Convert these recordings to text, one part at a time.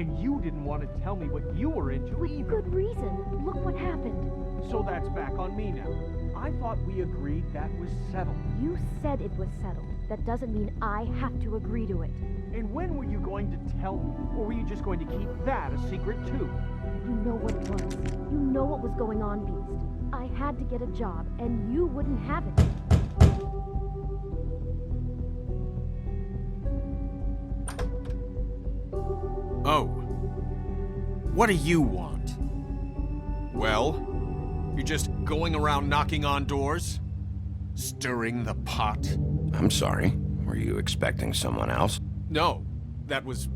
And you didn't want to tell me what you were into With either. good reason. Look what happened. So that's back on me now. I thought we agreed that was settled. You said it was settled. That doesn't mean I have to agree to it. And when were you going to tell me? Or were you just going to keep that a secret too? You know what it was. You know what was going on, Beast. I had to get a job, and you wouldn't have it. Oh. What do you want? Well? You're just going around knocking on doors? Stirring the pot? I'm sorry. Were you expecting someone else? No. That was...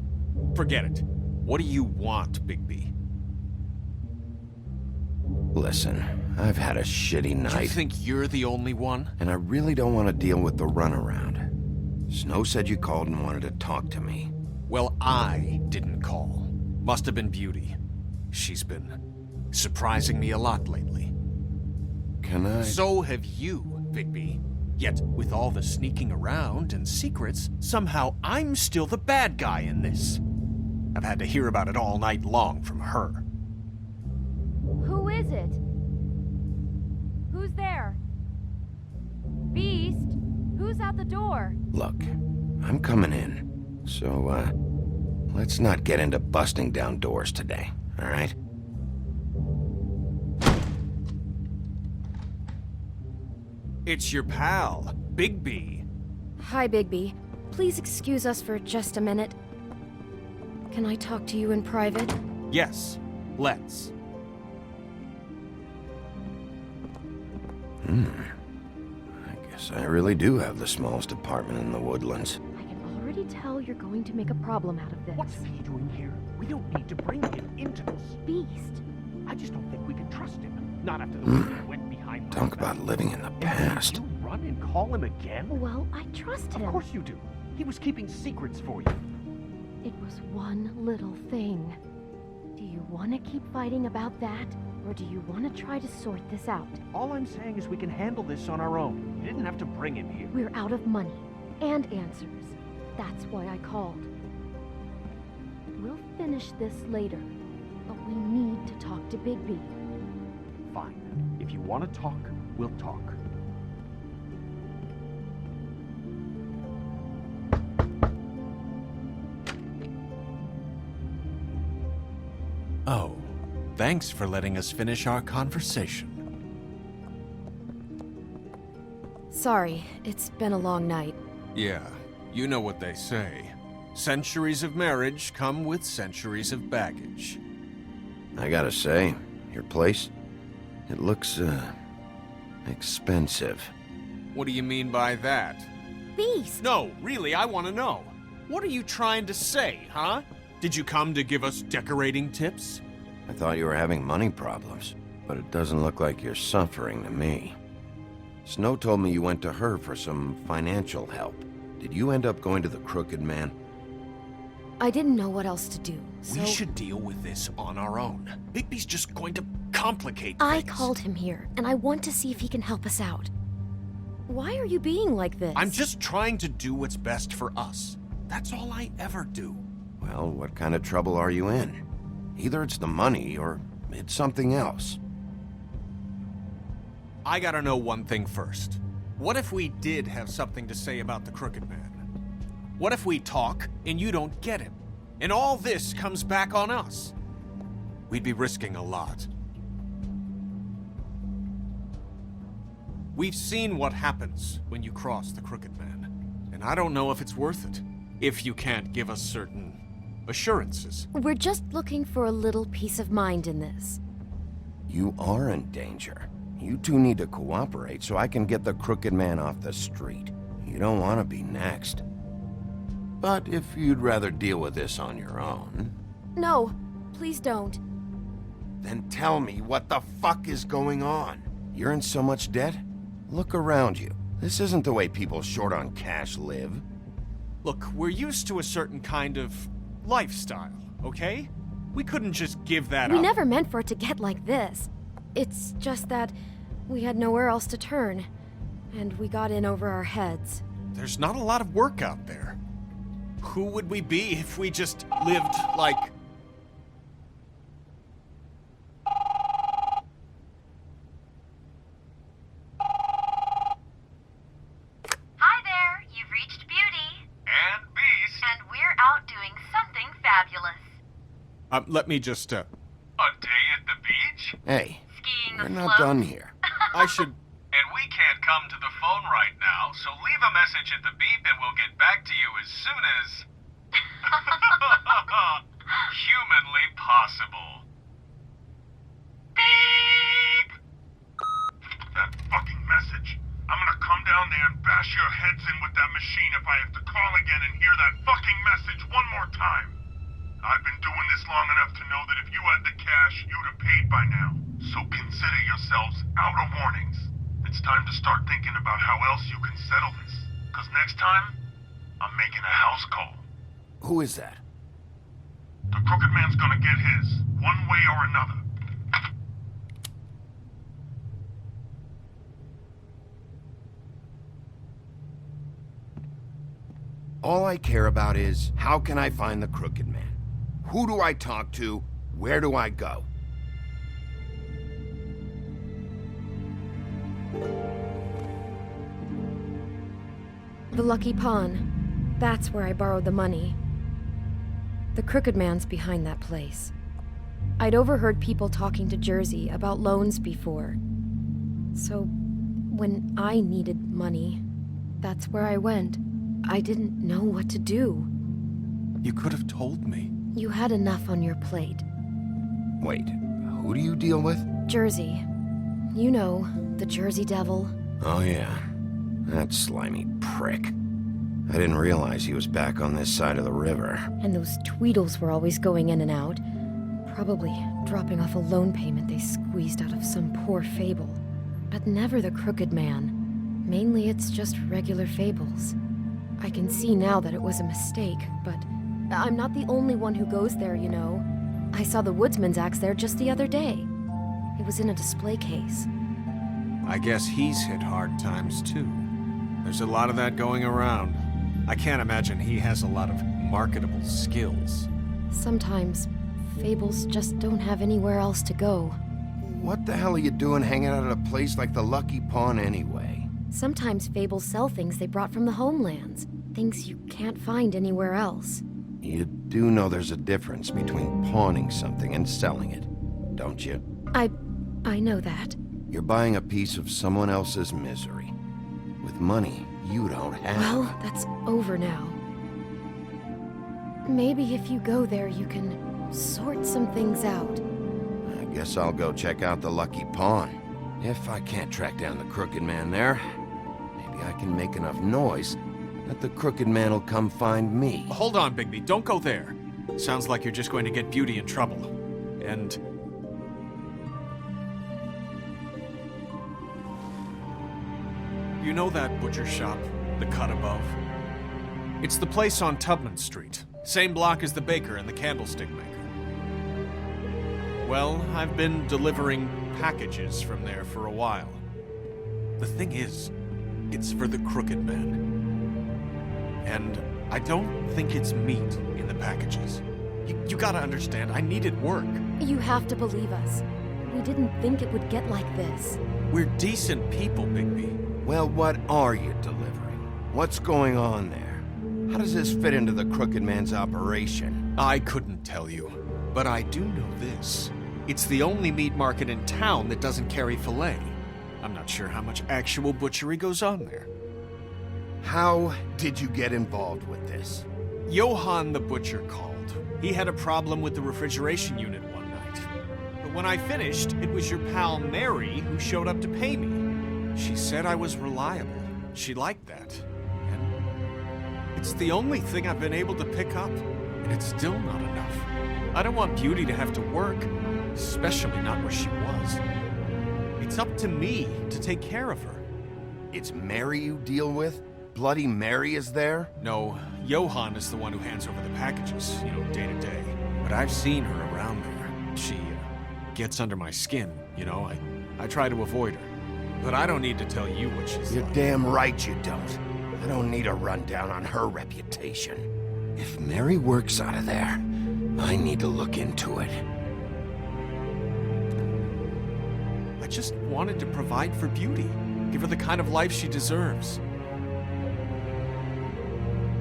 Forget it. What do you want, Bigby? Listen, I've had a shitty night. Do you think you're the only one? And I really don't want to deal with the runaround. Snow said you called and wanted to talk to me. Well, I didn't call. Must have been Beauty. She's been surprising me a lot lately. Can I? So have you, Bigby. Yet, with all the sneaking around and secrets, somehow I'm still the bad guy in this. I've had to hear about it all night long from her. Who is it? Who's there? Beast? Who's at the door? Look, I'm coming in. So, let's not get into busting down doors today, all right? It's your pal, Bigby. Hi, Bigby. Please excuse us for just a minute. Can I talk to you in private? Yes, let's. I guess I really do have the smallest apartment in the Woodlands. I can already tell you're going to make a problem out of this. What's he doing here? We don't need to bring him into this. Beast? I just don't think we can trust him. Not after the way he went behind my Talk back. about living in the And past. you run and call him again? Well, I trust him. Of course you do. He was keeping secrets for you. It was one little thing. Do you want to keep fighting about that? Or do you want to try to sort this out? All I'm saying is we can handle this on our own. You didn't have to bring him here. We're out of money and answers. That's why I called. We'll finish this later, but we need to talk to Bigby. Fine. If you want to talk, we'll talk. Oh, thanks for letting us finish our conversation. Sorry, it's been a long night. Yeah, you know what they say. Centuries of marriage come with centuries of baggage. I gotta say, your place, it looks, expensive. What do you mean by that? Beast! No, really, I want to know. What are you trying to say, huh? Did you come to give us decorating tips? I thought you were having money problems, but it doesn't look like you're suffering to me. Snow told me you went to her for some financial help. Did you end up going to the Crooked Man? I didn't know what else to do, so... We should deal with this on our own. Bigby's just going to complicate I things. called him here, and I want to see if he can help us out. Why are you being like this? I'm just trying to do what's best for us. That's all I ever do. Well, what kind of trouble are you in? Either it's the money, or it's something else. I gotta know one thing first. What if we did have something to say about the Crooked Man? What if we talk, and you don't get him? And all this comes back on us? We'd be risking a lot. We've seen what happens when you cross the Crooked Man, and I don't know if it's worth it, if you can't give us certain assurances. We're just looking for a little peace of mind in this. You are in danger. You two need to cooperate so I can get the Crooked Man off the street. You don't want to be next. But if you'd rather deal with this on your own... No, please don't. Then tell me what the fuck is going on. You're in so much debt? Look around you. This isn't the way people short on cash live. Look, we're used to a certain kind of lifestyle, okay? We couldn't just give that We up. never meant for it to get like this. It's just that we had nowhere else to turn, and we got in over our heads. There's not a lot of work out there. Who would we be if we just lived, like, Let me just, A day at the beach? Hey, Skiing we're the not done here. I should... And we can't come to the phone right now, so leave a message at the beep and we'll get back to you as soon as... humanly possible. Beep! That fucking message. I'm gonna come down there and bash your heads in with that machine if I have to call again and hear that fucking message one more time. I've been doing this long enough to know that if you had the cash, you'd have paid by now. So consider yourselves out of warnings. It's time to start thinking about how else you can settle this. Because next time, I'm making a house call. Who is that? The Crooked Man's gonna get his, one way or another. All I care about is, how can I find the Crooked Man? Who do I talk to? Where do I go? The Lucky Pawn. That's where I borrowed the money. The Crooked Man's behind that place. I'd overheard people talking to Jersey about loans before. So, when I needed money, that's where I went. I didn't know what to do. You could have told me. You had enough on your plate. Wait, who do you deal with? Jersey. You know, the Jersey Devil. Oh yeah, that slimy prick. I didn't realize he was back on this side of the river. And those Tweedles were always going in and out. Probably dropping off a loan payment they squeezed out of some poor fable. But never the Crooked Man. Mainly it's just regular fables. I can see now that it was a mistake, but I'm not the only one who goes there, you know. I saw the woodsman's axe there just the other day. It was in a display case. I guess he's hit hard times, too. There's a lot of that going around. I can't imagine he has a lot of marketable skills. Sometimes, fables just don't have anywhere else to go. What the hell are you doing hanging out at a place like the Lucky Pawn anyway? Sometimes fables sell things they brought from the homelands. Things you can't find anywhere else. You do know there's a difference between pawning something and selling it, don't you? I know that. You're buying a piece of someone else's misery. With money you don't have. Well, that's over now. Maybe if you go there, you can sort some things out. I guess I'll go check out the Lucky Pawn. If I can't track down the Crooked Man there, maybe I can make enough noise that the Crooked Man will come find me. Hold on, Bigby. Don't go there. Sounds like you're just going to get Beauty in trouble. And... you know that butcher shop, the cut above? It's the place on Tubman Street. Same block as the baker and the candlestick maker. Well, I've been delivering packages from there for a while. The thing is, it's for the Crooked Man. And I don't think it's meat in the packages. You gotta understand, I needed work. You have to believe us. We didn't think it would get like this. We're decent people, Bigby. Well, what are you delivering? What's going on there? How does this fit into the Crooked Man's operation? I couldn't tell you, but I do know this. It's the only meat market in town that doesn't carry filet. I'm not sure how much actual butchery goes on there. How did you get involved with this? Johann the butcher called. He had a problem with the refrigeration unit one night. But when I finished, it was your pal Mary who showed up to pay me. She said I was reliable. She liked that. And it's the only thing I've been able to pick up, and it's still not enough. I don't want Beauty to have to work, especially not where she was. It's up to me to take care of her. It's Mary you deal with? Bloody Mary is there? No, Johann is the one who hands over the packages, you know, day to day. But I've seen her around there. She gets under my skin, you know. I try to avoid her. But I don't need to tell you what she's You're like. damn right you don't. I don't need a rundown on her reputation. If Mary works out of there, I need to look into it. I just wanted to provide for Beauty. Give her the kind of life she deserves.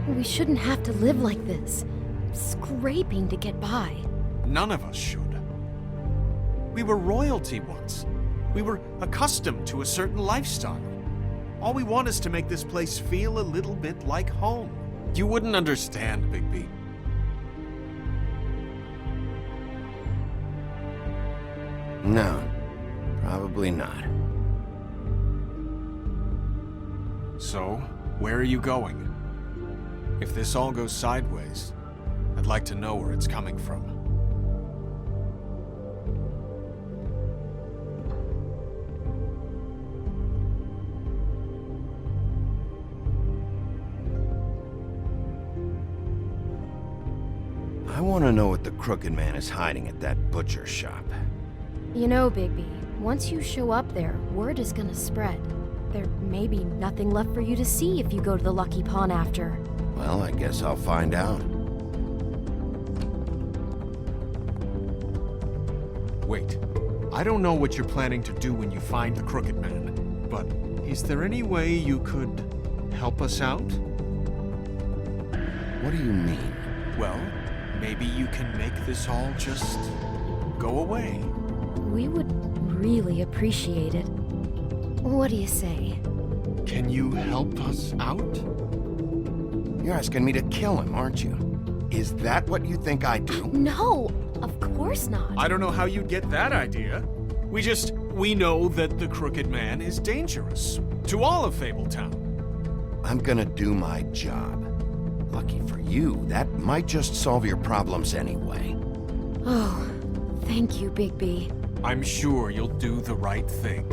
We shouldn't have to live like this. Scraping to get by. None of us should. We were royalty once. We were accustomed to a certain lifestyle. All we want is to make this place feel a little bit like home. You wouldn't understand, Bigby. No, probably not. So, where are you going? If this all goes sideways, I'd like to know where it's coming from. I want to know what the Crooked Man is hiding at that butcher shop. You know, Bigby, once you show up there, word is gonna spread. There may be nothing left for you to see if you go to the Lucky Pawn after. Well, I guess I'll find out. Wait, I don't know what you're planning to do when you find the Crooked Man, but is there any way you could help us out? What do you mean? Well, maybe you can make this all just go away. We would really appreciate it. What do you say? Can you help us out? You're asking me to kill him, aren't you? Is that what you think I do? No, of course not. I don't know how you'd get that idea. We know that the Crooked Man is dangerous to all of Fabletown. I'm gonna do my job. Lucky for you, that might just solve your problems anyway. Oh, thank you, Bigby. I'm sure you'll do the right thing.